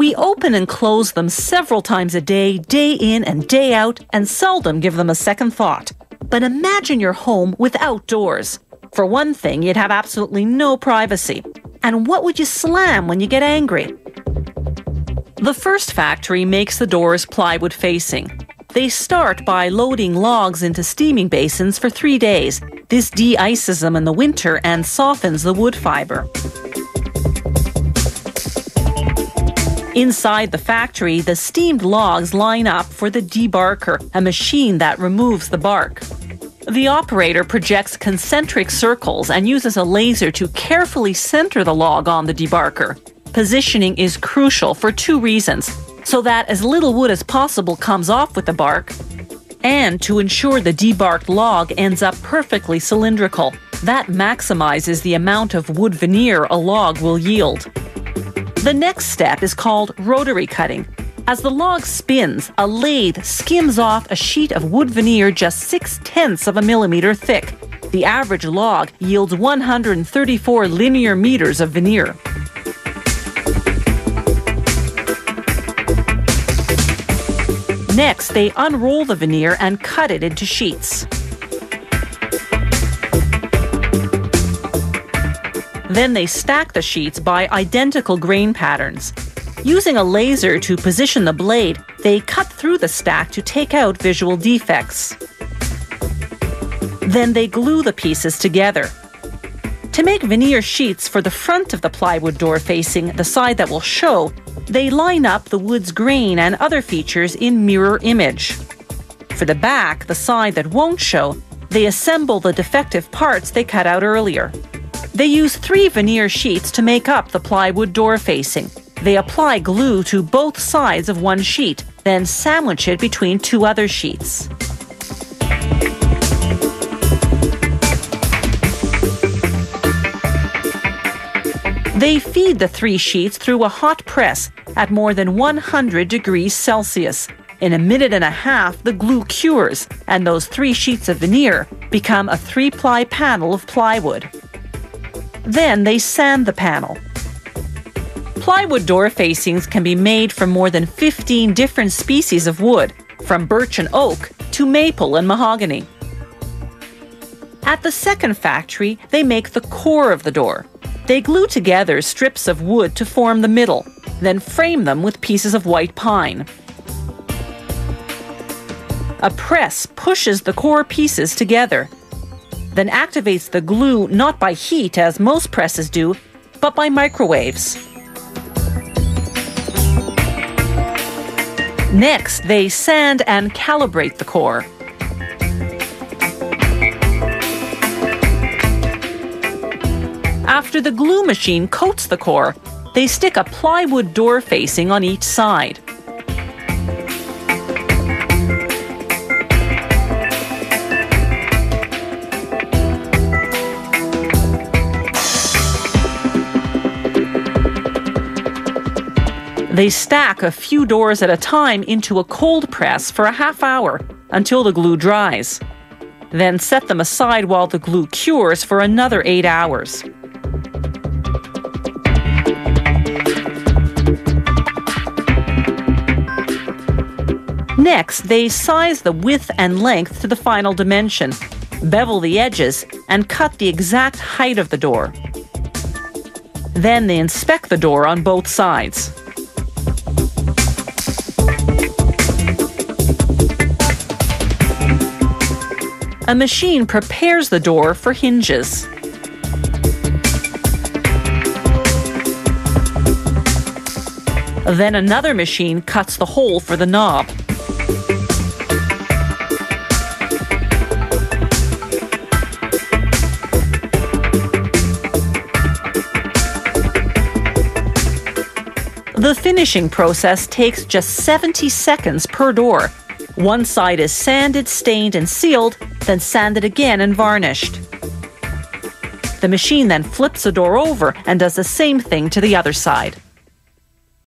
We open and close them several times a day in and day out, and seldom give them a second thought. But imagine your home without doors. For one thing, you'd have absolutely no privacy. And what would you slam when you get angry? The first factory makes the doors plywood facing. They start by loading logs into steaming basins for 3 days. This de-ices them in the winter and softens the wood fiber. Inside the factory, the steamed logs line up for the debarker, a machine that removes the bark. The operator projects concentric circles and uses a laser to carefully center the log on the debarker. Positioning is crucial for 2 reasons: so that as little wood as possible comes off with the bark, and to ensure the debarked log ends up perfectly cylindrical. That maximizes the amount of wood veneer a log will yield. The next step is called rotary cutting. As the log spins, a lathe skims off a sheet of wood veneer just 0.6 of a millimeter thick. The average log yields 134 linear meters of veneer. Next, they unroll the veneer and cut it into sheets. Then they stack the sheets by identical grain patterns. Using a laser to position the blade, they cut through the stack to take out visual defects. Then they glue the pieces together. To make veneer sheets for the front of the plywood door facing, the side that will show, they line up the wood's grain and other features in mirror image. For the back, the side that won't show, they assemble the defective parts they cut out earlier. They use 3 veneer sheets to make up the plywood door facing. They apply glue to both sides of one sheet, then sandwich it between 2 other sheets. They feed the 3 sheets through a hot press at more than 100 degrees Celsius. In 1.5 minutes, the glue cures, and those 3 sheets of veneer become a 3-ply panel of plywood. Then they sand the panel. Plywood door facings can be made from more than 15 different species of wood, from birch and oak to maple and mahogany. At the second factory, they make the core of the door. They glue together strips of wood to form the middle, then frame them with pieces of white pine. A press pushes the core pieces together, then activates the glue not by heat as most presses do, but by microwaves. Next, they sand and calibrate the core. After the glue machine coats the core, they stick a plywood door facing on each side. They stack a few doors at a time into a cold press for a half hour until the glue dries. Then set them aside while the glue cures for another 8 hours. Next, they size the width and length to the final dimension, bevel the edges, and cut the exact height of the door. Then they inspect the door on both sides. A machine prepares the door for hinges. Then another machine cuts the hole for the knob. The finishing process takes just 70 seconds per door. One side is sanded, stained, and sealed, then sanded again and varnished. The machine then flips the door over and does the same thing to the other side.